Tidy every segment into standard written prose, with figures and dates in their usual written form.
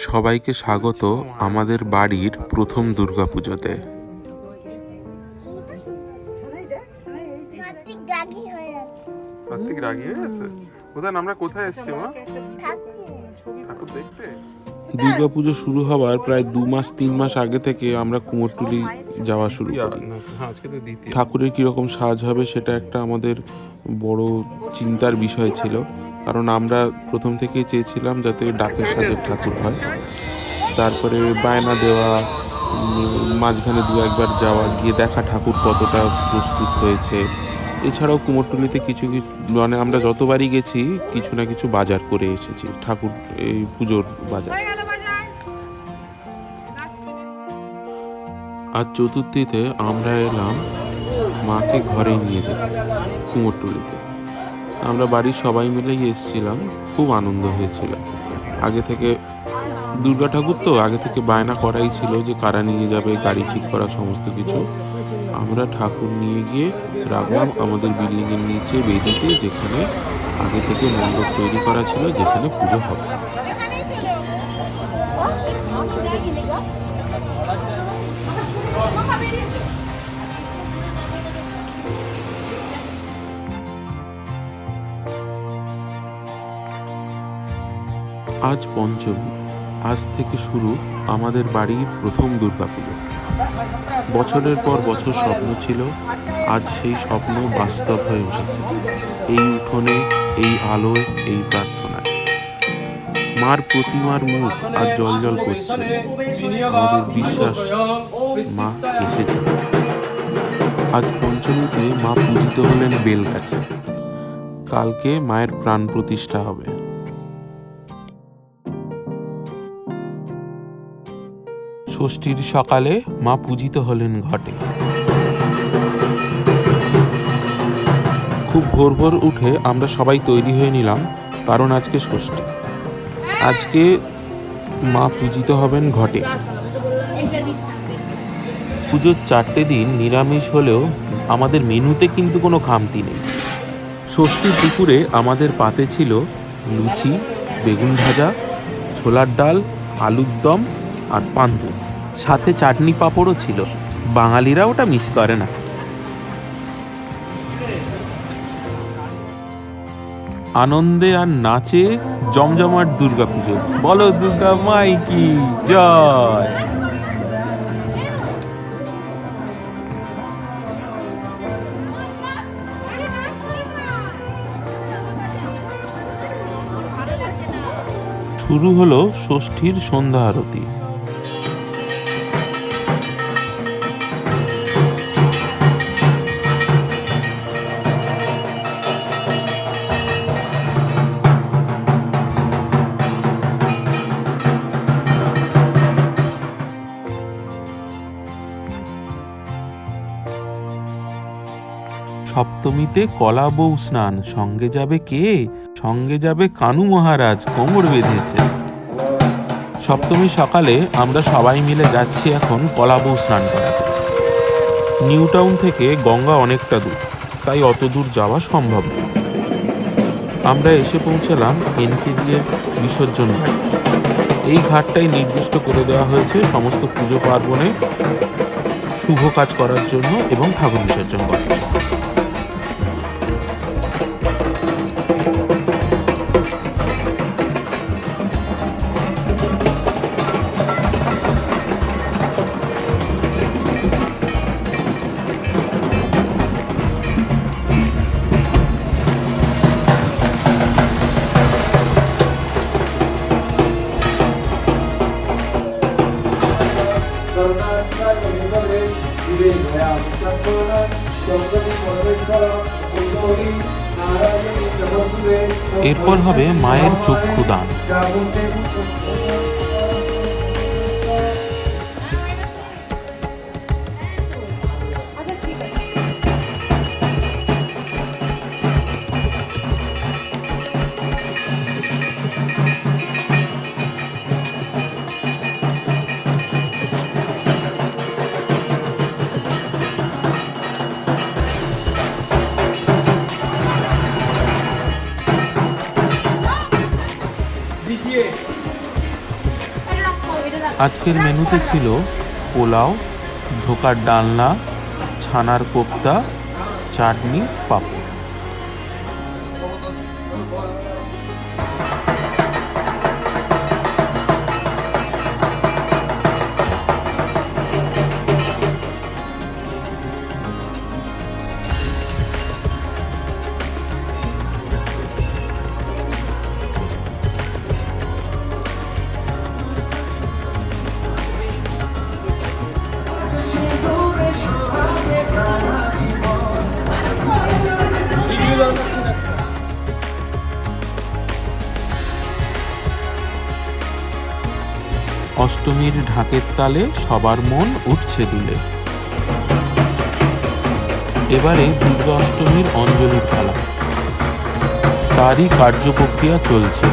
সবাইকে স্বাগত আমাদের বাড়ির প্রথম দুর্গাপুজোতে। কার্তিক রাগী হয়ে আছে। কোথায় আমরা কোথায় এসেছি মা? ঠাকুর দেখতে। দুর্গাপুজো শুরু হওয়ার প্রায় 2-3 মাস আগে থেকে আমরা কুমোরটুলি যাওয়া শুরু করি। ঠাকুরের কিরকম সাজ হবে সেটা একটা আমাদের বড় চিন্তার বিষয় ছিল, কারণ আমরা প্রথম থেকেই চেয়েছিলাম যাতে ডাকের সাজের ঠাকুর হয়। তারপরে বায়না দেওয়া, মাঝখানে 2-1বার যাওয়া, গিয়ে দেখা ঠাকুর কতটা প্রস্তুত হয়েছে। এছাড়াও কুমোরটুলিতে কিছু মানে আমরা যতবারই গেছি কিছু না কিছু বাজার করে এসেছি, ঠাকুর এই পুজোর বাজার। আজ চতুর্থীতে আমরা এলাম মাকে ঘরে নিয়ে যেতে কুমোরটুলিতে। আমরা বাড়ির সবাই মিলেই এসেছিলাম, খুব আনন্দ হয়েছিল। আগে থেকে দুর্গা ঠাকুর তো আগে থেকে বায়না করাই ছিল যে কারা নিয়ে যাবে, গাড়ি ঠিক করা সমস্ত কিছু। আমরা ঠাকুর নিয়ে গিয়ে রাখলাম আমাদের বিল্ডিংয়ের নিচে বেদিতে, যেখানে আগে থেকে মণ্ডপ তৈরি করা ছিল, যেখানে পুজো হবে। আজ পঞ্চমী। আজ থেকে শুরু আমাদের বাড়ির প্রথম দুর্গাপুজো। বছরের পর বছর স্বপ্ন ছিল, আজ সেই স্বপ্ন বাস্তব হয়ে উঠেছে। এই উঠোনে, এই আলোয়, এই প্রার্থনায় মার প্রতিমার মুখ আজ জ্বলজ্বল করছে। আমাদের বিশ্বাস মা এসেছে। আজ পঞ্চমীতে মা পূজিত হলেন বেলগাছে। কালকে মায়ের প্রাণ প্রতিষ্ঠা হবে। ষষ্ঠীর সকালে মা পূজিত হলেন ঘটে। খুব ভোর ভোর উঠে আমরা সবাই তৈরি হয়ে নিলাম, কারণ আজকে ষষ্ঠী। আজকে মা পূজিত হবেন ঘটে। পুজোর 4টে দিন নিরামিষ হলেও আমাদের মেনুতে কিন্তু কোনো খামতি নেই। ষষ্ঠীর দুপুরে আমাদের পাতে ছিল লুচি, বেগুন ভাজা, ছোলার ডাল, আলুর দম আর পান্তুয়া। সাথে চাটনি পাঁপড়ও ছিল। বাঙালিরা ওটা মিস করে না। আনন্দে আর নাচে জমজমাট দুর্গাপুজো। বলো দুর্গা মাই কি জয়। শুরু হলো ষষ্ঠীর সন্ধ্যা আরতি। সপ্তমীতে কলা বউ স্নান। সঙ্গে যাবে কে? সঙ্গে যাবে কানু মহারাজ, কোমর বেঁধেছে। সপ্তমী সকালে আমরা সবাই মিলে যাচ্ছি এখন কলা বউ স্নান করাতে। নিউ টাউন থেকে গঙ্গা অনেকটা দূর, তাই অত দূর যাওয়া সম্ভব নয়। আমরা এসে পৌঁছলাম এনকেডি এর বিসর্জন ঘাট। এই ঘাটটাই নির্দিষ্ট করে দেওয়া হয়েছে সমস্ত পুজো পার্বণে শুভ কাজ করার জন্য এবং ঠাকুর বিসর্জন করার জন্য। এরপর হবে মায়ের চক্ষুদান। আজকের মেনুতে ছিল পোলাও, ধোকার ডালনা, ছানার কোপ্তা, চাটনি, পাঁপড়। অষ্টমীর ঢাকের তালে সবার মন উঠছে দুলে। এবারে দুর্গা অষ্টমীর অঞ্জলির পালা, তারই কার্যপ্রক্রিয়া চলছে।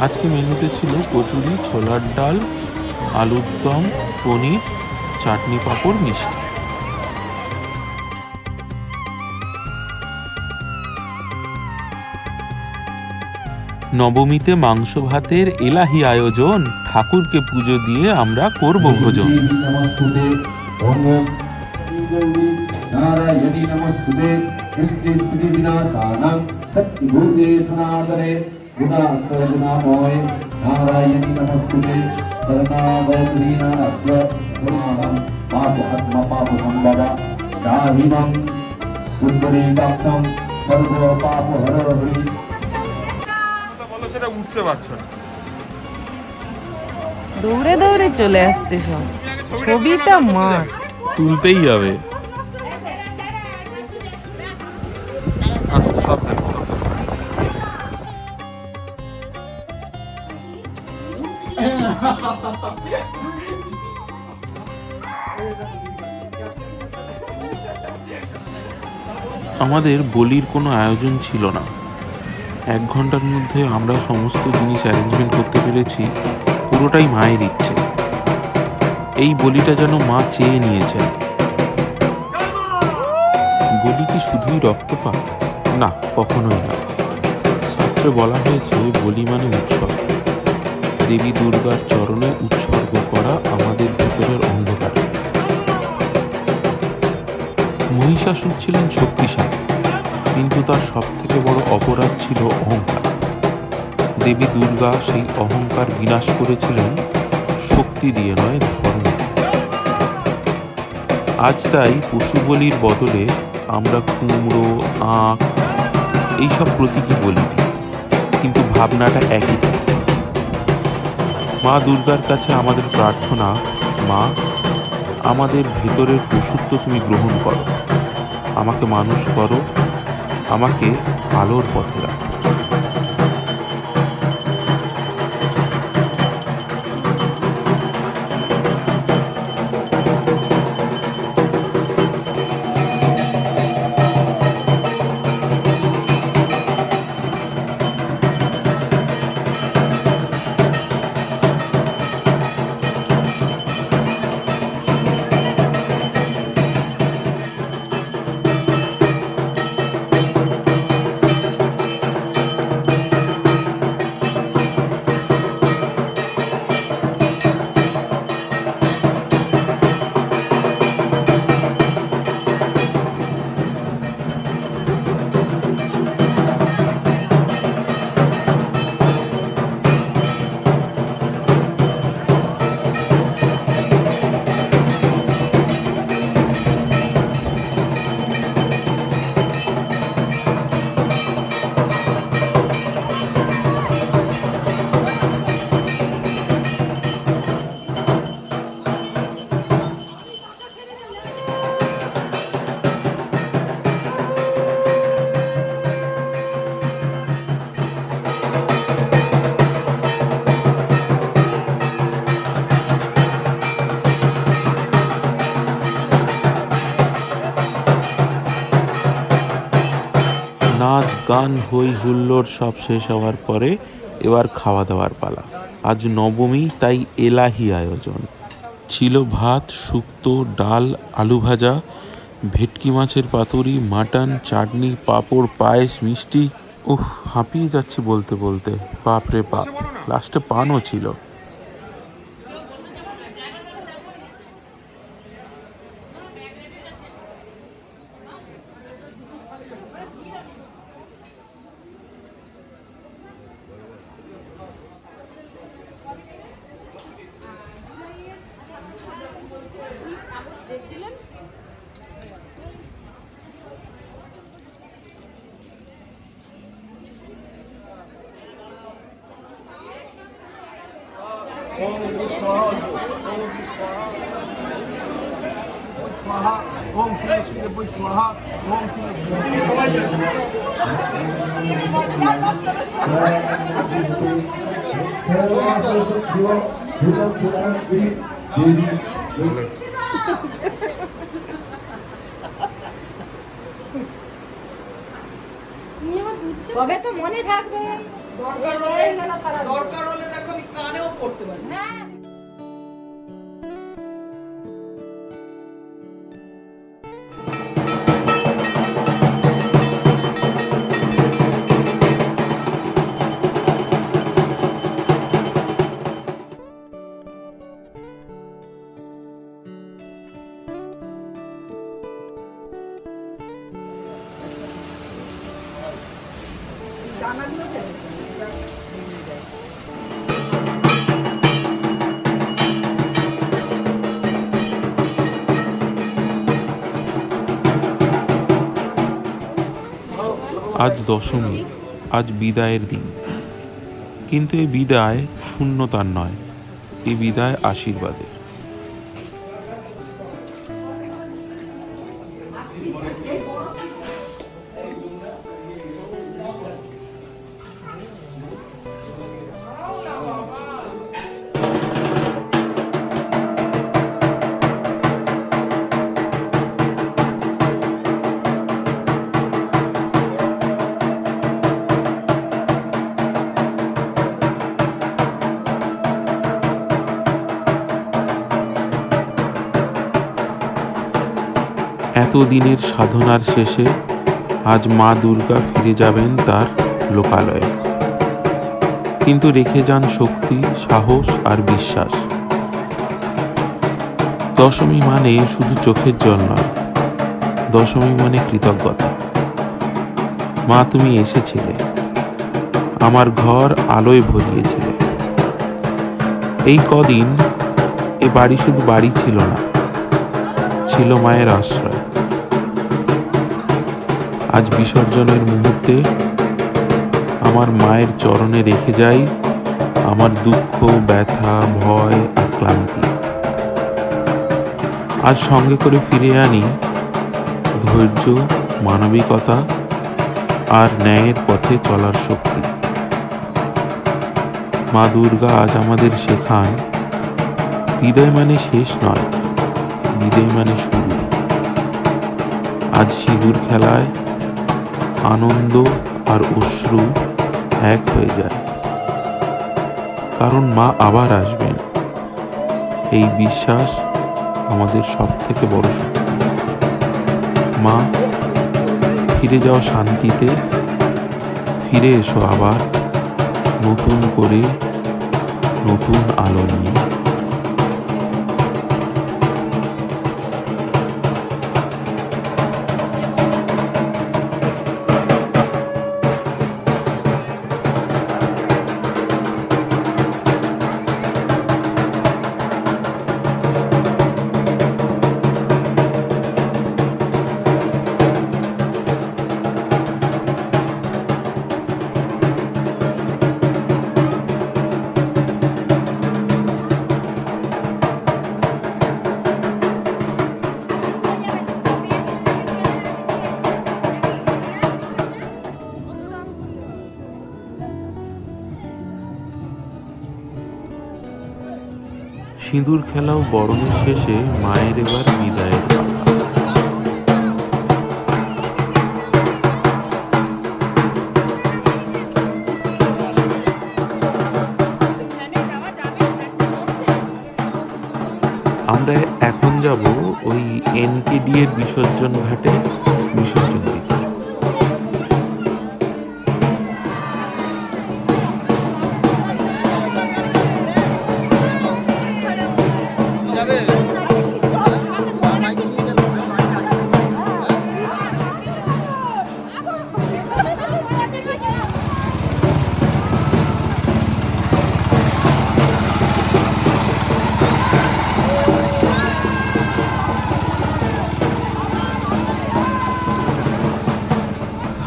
আজকে মেনুতে ছিল কচুরি, ছোলার ডাল, আলুর দম, পনির, চাটনি, পাঁপড়, মিষ্টি। নবমীতে মাংস ভাতের এলাহি আয়োজন, ঠাকুরকে পুজো দিয়ে আমরা করব ভোজন। নারায়ণী নমস্তুতে সৃষ্টি স্থিতি বিনাশানাং সত্যভূতে সনাতনে গুণাশ্রয়গুণাময় নারায়ণী নমস্তুতে শরণাগতদীনানাস্য গুণানাং পাপ আত্মা পাপ সম্ভবা দাহিমং পুণ্ডরীকাক্ষং সর্ব পাপ হরহরি। বলো সেটা উঠতে পারছো না, দৌড়ে দৌড়ে চলে আসছে সব। ছবিটা মাস্ট তুলতেই হবে। আমাদের বলির কোনো আয়োজন ছিল না। 1 ঘন্টার মধ্যে আমরা সমস্ত জিনিস অ্যারেঞ্জমেন্ট করতে পেরেছি, পুরোটাই মায়ের ইচ্ছে। এই বলিটা যেন মা চেয়ে নিয়েছেন। বলি কি শুধুই রক্তপাত? না, কখনোই না। শাস্ত্রে বলা হয়েছে বলি মানে উৎসব, দেবী দুর্গার চরণে উৎসর্গ করা আমাদের ভেতরের অন্ধকার। মহিষাসুর ছিলেন শক্তিশালী, কিন্তু তার সব থেকে বড় অপরাধ ছিল অহংকার। দেবী দুর্গা সেই অহংকার বিনাশ করেছিলেন শক্তি দিয়ে, নয় ধর্ম। আজ তাই পশু বলির বদলে আমরা কুমড়ো, আখ এইসব প্রতীকী বলি দিই, কিন্তু ভাবনাটা একই থাকে। মা দুর্গার কাছে আমাদের প্রার্থনা, মা আমাদের ভেতরের পশুত্ব তুমি গ্রহণ করো, আমাকে মানুষ করো, আমাকে আলোর পথে রাখো। গান হই হুল্লোড় সব শেষ হওয়ার পরে এবার খাওয়া দাওয়ার পালা। আজ নবমী, তাই এলাহি আয়োজন। ছিল ভাত, শুক্তো, ডাল, আলু ভাজা, ভেটকি মাছের পাতুরি, মাটন, চাটনি, পাঁপড়, পায়েস, মিষ্টি। উফ, হাঁপিয়ে যাচ্ছি বলতে বলতে। বাপ রে বাপ, লাস্টে পানও ছিল। তবে তো মনে থাকবে, দরকার হলে দেখো আমি কানেও করতে পারি। হ্যাঁ। আজ দশমী, আজ বিদায়ের দিন। কিন্তু এই বিদায় শূন্যতার নয়, এই বিদায় আশীর্বাদের। এতদিনের সাধনার শেষে আজ মা দুর্গা ফিরে যাবেন তার লোকালয়ে, কিন্তু রেখে যান শক্তি, সাহস আর বিশ্বাস। দশমী মানে শুধু চোখের জল নয়, দশমী মানে কৃতজ্ঞতা। মা, তুমি এসেছিলে, আমার ঘর আলোয় ভরিয়েছিলে। এই কদিন এ বাড়ি শুধু বাড়ি ছিল না, ছিল মায়ের আশ্রয়। আজ বিসর্জনের মুহূর্তে আমার মায়ের চরণে রেখে যাই আমার দুঃখ, ব্যথা, ভয় আর ক্লান্তি। আজ সঙ্গে করে ফিরে আনি ধৈর্য, মানবিকতা আর ন্যায়ের পথে চলার শক্তি। মা দুর্গা আজ আমাদের শেখান, বিদায় মানে শেষ নয়, বিদায় মানে শুরু। আজ সিঁদুর খেলায় আনন্দ আর অশ্রু এক হয়ে যায়, কারণ মা আবার আসবেন। এই বিশ্বাস আমাদের সব থেকে বড় শক্তি। মা, ফিরে যাও শান্তিতে, ফিরে এসো আবার নতুন করে, নতুন আলো নিয়ে। সিঁদুর খেলাও বরণের শেষে মায়ের এবার বিদায়ের পালা। যাব ওই NKD এর বিসর্জন ঘাটে বিসর্জন দিতে।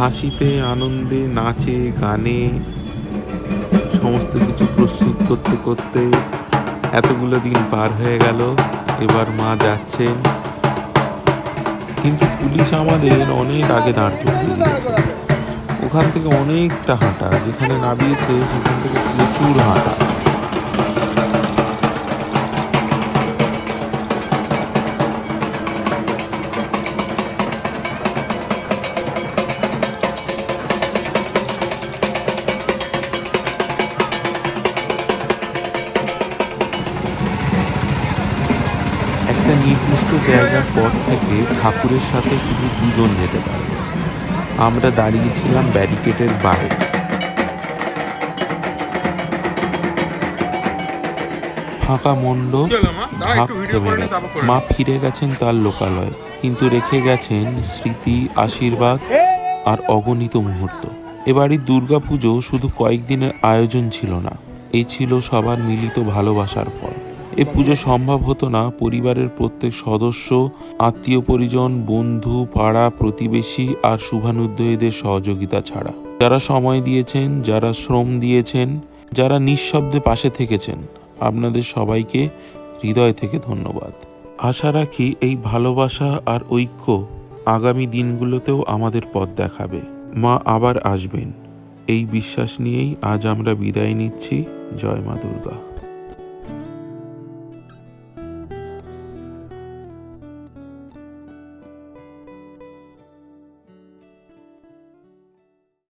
হাসিতে আনন্দে নাচে গানে সমস্ত কিছু প্রস্তুত করতে করতে এতগুলো দিন পার হয়ে গেল। এবার মা যাচ্ছেন, কিন্তু পুলিশ আমাদের অনেক আগে দাঁড় করিয়ে দিয়েছে। ওখান থেকে অনেকটা হাঁটা, যেখানে নামিয়েছে সেখান থেকে প্রচুর হাঁটা। একটা নির্দিষ্ট জায়গার পর থেকে ঠাকুরের সাথে শুধু দুজন যেতে পারবে। আমরা দাঁড়িয়েছিলাম ব্যারিকেডের বাইরে। ফাঁকা মণ্ডপ, ঢাক থেমে গেছে। মা ফিরে গেছেন তার লোকালয়ে, কিন্তু রেখে গেছেন স্মৃতি, আশীর্বাদ আর অগণিত মুহূর্ত। এবারের দুর্গাপুজো শুধু কয়েকদিনের আয়োজন ছিল না, এই ছিল সবার মিলিত ভালোবাসার ফল। এ পুজো সম্ভব হতো না পরিবারের প্রত্যেক সদস্য, আত্মীয় পরিজন, বন্ধু, পাড়া প্রতিবেশী আর শুভানুধ্যায়ীদের সহযোগিতা ছাড়া। যারা সময় দিয়েছেন, যারা শ্রম দিয়েছেন, যারা নিঃশব্দে পাশে থেকেছেন, আপনাদের সবাইকে হৃদয় থেকে ধন্যবাদ। আশা রাখি এই ভালোবাসা আর ঐক্য আগামী দিনগুলোতেও আমাদের পথ দেখাবে। মা আবার আসবেন, এই বিশ্বাস নিয়েই আজ আমরা বিদায় নিচ্ছি। জয় মা দুর্গা।